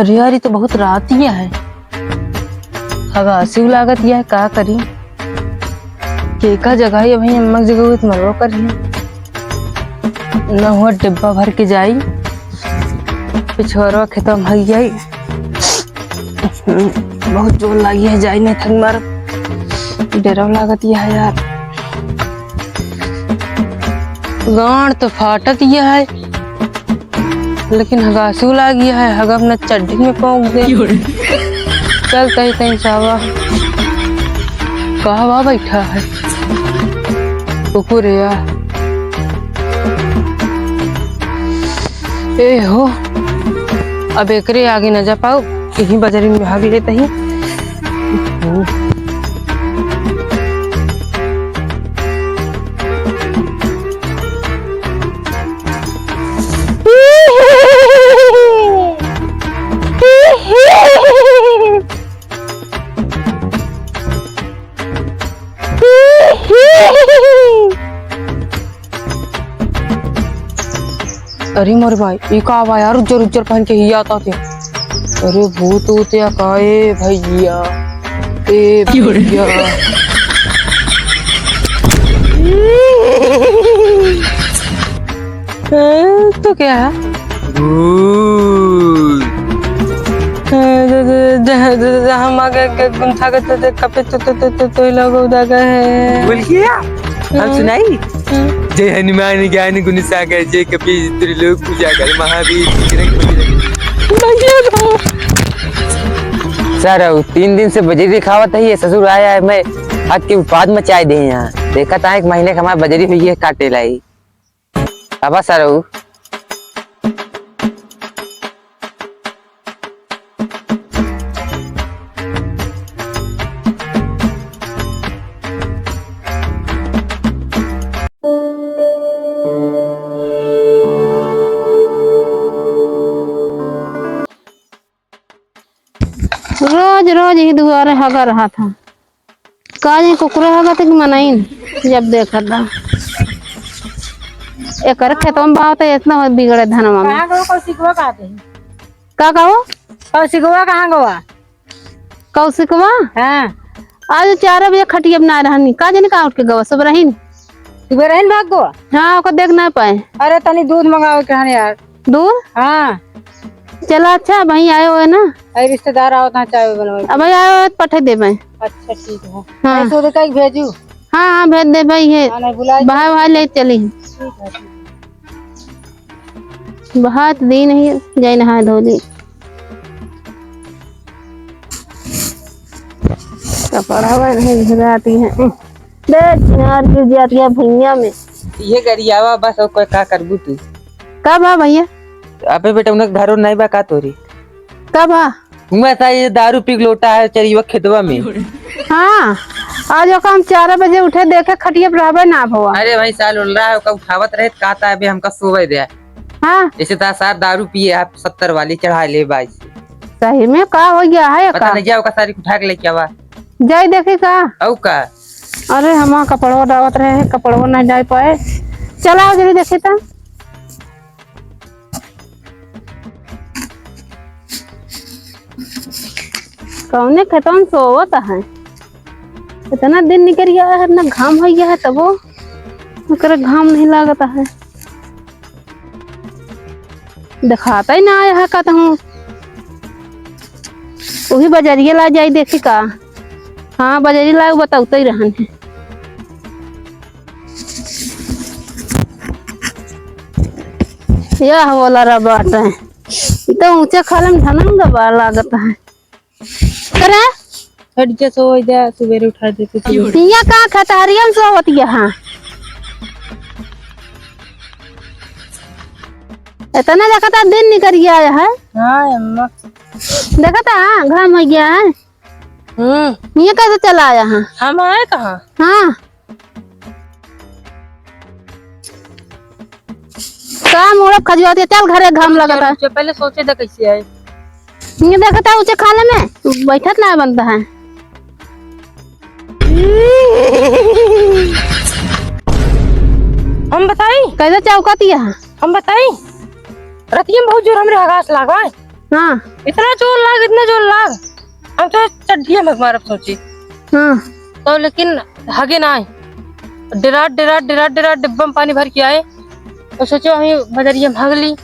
अरे यार तो बहुत रात ही है। हगासी लागत यह का करी के का जगह है भाई अम्मा जगह तो मरवा कर न हुआ डिब्बा भर के जाई पिछोरवा खत्म हो गई। बहुत जोर लगी है जाई नहीं थक मार डरा लागत यह है यार। गांड तो फाटत यह है लेकिन हगासू लागी है हगम न चड्डी में पहुंच दे। चल कहीं कहीं सावा कहा बैठा है कुकुर यार। ए हो अब एकरे आगे न जा पाओ यही बाजारी में भागी रहता ही। अरे मोर भाई ये का आवा यार उज्जर उज्जर पहन के ही आता थे। अरे भूत होते का ए भैया ए भैया। तो क्या है हम आगे गुंथा के कपे तो लोग उदा गए बोल क्या हम सुनाई जय हनुमान ज्ञान गुण सागर जय कपीश त्रिलोक पूजा कर महावीर सर 3 दिन से बजरी दिखावत है। ससुर आया है मैं हक के उत्पाद मचाए दे यहाँ देखा था 1 महीने का हमारी बजरी हुई है काटे लाई अब सर रोज रोज ही दुआरे हगा रहा था काजी कुकुरे हगा तक मनाइन जब देखा था एक खेतों में भाव तो इतना बिगड़े धनवा में का कहो कौशिकवा कहाँ गवा कौशिकवा हाँ आज 4 बजे खटिया बना रहनी का जने का उठ के गवा सब रहीन सुबह रहन भाग गो। हाँ ओको देख ना पाए। अरे तनी दूध मंगाओ के यार दूध हाँ चला अच्छा भाई आए हुए ना अरे रिश्तेदार आओ था चाय बनवाई अब भाई आए हुए पठे दे भाई। अच्छा ठीक है हाँ सो दे तक भेजू हाँ हाँ भेज दे भाई है नहीं बुलाए भाई भाई ले चली बहुत दिन ही जाए नहा धोली कपड़ा नहीं जाती है देख यार गिर जाती है भैया में ये गरियावा बस और कोई का करबू तू कब आ भैया अबे बेटा उनके घरों नहीं बा का तोरी कब आ मैं था ये दारू पी के लोटा है चरिया खेतवा में। हाँ आज हम 4 बजे उठे देखे खटिया बराबर ना हुआ। अरे भाई साल उल रहा है का उठावत रहे कहता है अभी हमका सोवे दे हाँ जैसे सार दारू पिए आप 70 वाली चढ़ा ले भाई सही में का हो गया है पता नहीं जाओ का सारी उठा के लेके आवा जाए देखे का औ का अरे हम कपड़वा डावत रहे हैं कपड़वा नहीं डाल पाए चला जल्दी देखे तो कौने खेतों में सोवत है इतना दिन निकल गया है ना घाम हो गया है तब वो घाम नहीं लागता है दिखाता ही ना आया है का हूँ वही बजरिया ला जाई देखी का। हाँ बजरी ला बताते ही रहन है यह वाला रबाट है तो ऊंचे खाले में धनम दबा लागत है करे हट जा सो जा सुबह उठा देते यहाँ का खतारिया में सो होती है। हाँ इतना देखा था दिन निकल गया है। हाँ अम्मा देखा था घाम हो गया है। ये कैसे चला आया है हम आए कहाँ। हाँ काम उड़प खजुआती चल घरे घाम लगा था पहले सोचे था कैसे आए ये देखा था ऊंचे खाले में बैठत ना बनता है। हम बताई कैसे चौकाती है हम बताई रतिया में बहुत जोर हमरे हगास लागवा हाँ इतना जोर लाग हम तो चड्ढिया में मारब सोची हाँ तो, लेकिन हगे ना आए। डेराट डिब्बा में पानी भर के आए तो सोचे वहीं बजरिया में भाग ली।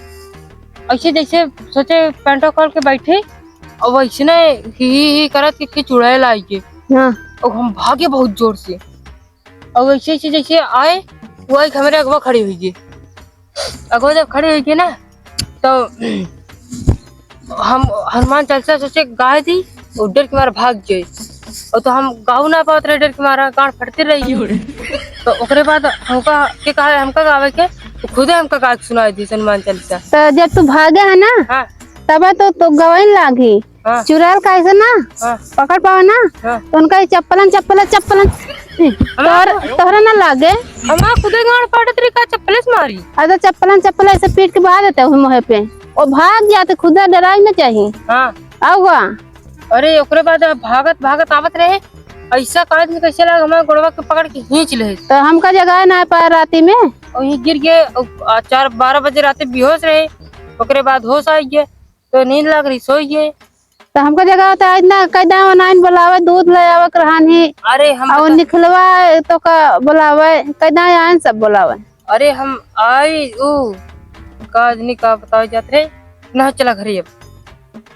ऐसे जैसे सोचे पैंटो खोल के बैठे और वैसे ने ही करत के चुड़ैल आई के हाँ और हम भागे बहुत जोर से। और वैसे ऐसे जैसे आए वो एक हमारे अगवा खड़ी हुई है। अगवा जब खड़ी हुई थी ना तो हम हनुमान चालीसा सोचे गाय दी और डर के मारा भाग गए। और तो हम गाँव ना पाते रहे, डर के मारा गाँड फटते रही। तो ओकरे बाद हमका गावे के तो खुदे हमका गा के सुनाई दी हनुमान चालीसा। तो जब तू भागे है ना हाँ तब तो गवाइन लागी। हाँ चुड़ैल कैसे ना हाँ पकड़ पाओ ना हाँ। तो उनका चप्पलन तोहरा ना लागे। हमारा खुदे गाँड फटत रही का चप्पल से मारी। अरे चप्पल ऐसे पीट के बहा देते हुए मुँह पे और भाग जाते, खुदा डराई ना चाहिए। हाँ आऊगा अरे ओकरे बाद भागत आवत रहे। ऐसा काज में कैसे लगा हमारा गोड़वा के पकड़ के खींच ले तो हमका जगह ना पाया राती में और ये गिर गए। 4-12 बजे रात बेहोश रहे। ओकरे बाद होश आई गए तो नींद लग रही सोई गए। तो हमका जगह होता है इतना कैदा नाइन बुलावे दूध ले आवे रहनी अरे हम और निकलवा तो का बुलावे कैदा आन सब बुलावे। अरे हम आई काज नहीं का बताओ जात रहे ना। चला घरे अब।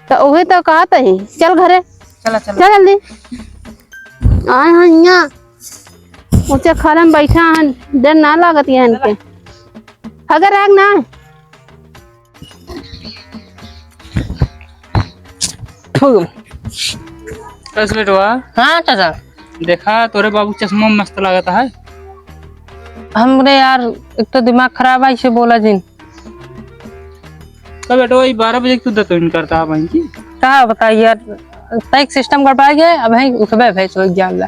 तो वही तो कहता ही चल घरे चला चल जल्दी आए हाँ यहाँ ऊंचे खड़े में बैठा हन, डर ना लागत है इनके। अगर आग ना 10 बेटवा। हाँ चाचा देखा तोरे बाबू चश्मा मस्त लगता है। हमरे यार एक तो दिमाग खराब है, इसे बोला जिन तो बेटवा 12 बजे क्यों दतुन करता है भाई की? क्या बताइए यार तैक सिस्टम गड़बड़ा गया। अब है उठबे भैंस हो एग्जाम ला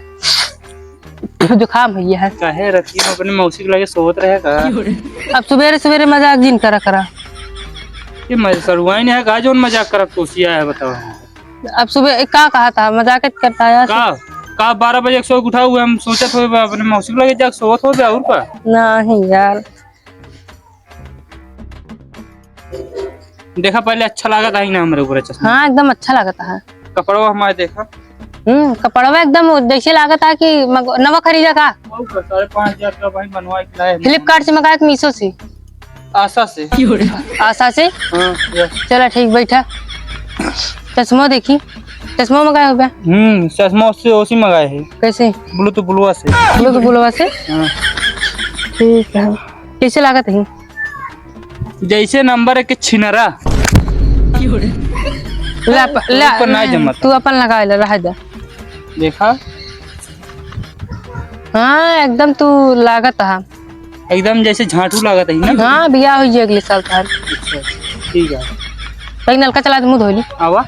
जुकाम है। काहे रतिया में अपने मौसी के लगे सोत रहेगा। अब सवेरे मजाक जिन करा ये सरुआई है का जोन मजाक करत कोसिया है बताओ। अब सुबह क्या कहा था मजाक करता है का 12 बजे सो उठा हुए हम सोचत हो अपने मौसी के लगे जाके सोत हो गया और का नहीं यार। देखा पहले अच्छा लगा था ही ना हमारे ऊपर चश्मा। हाँ एकदम अच्छा लगता है। कपड़ा हमारे देखा कपड़वा एकदम जैसे लगा था कि नवा खरीदा का 5,500 का भाई बनवा के लाए फ्लिपकार्ट से मंगाया कि मीशो से आशा से। आशा से। हाँ चला ठीक बैठा। चश्मा देखी चश्मा मंगाया हो गया। चश्मा उससे उसी मंगाए है। कैसे? ब्लूटूथ बुलवा से। हाँ। ठीक है कैसे लागत है? जैसे नंबर है कि छिनरा तू अपन लगा ले रहा दे। देखा हाँ एकदम तू लागत है एकदम जैसे झाटू लागत है ना। हाँ बिया हुई अगले साल का। ठीक है कहीं नलका चला मुँह धोली आवा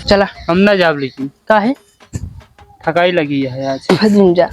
चला। हम ना जाब लेकिन का है थकाई लगी है आज। जा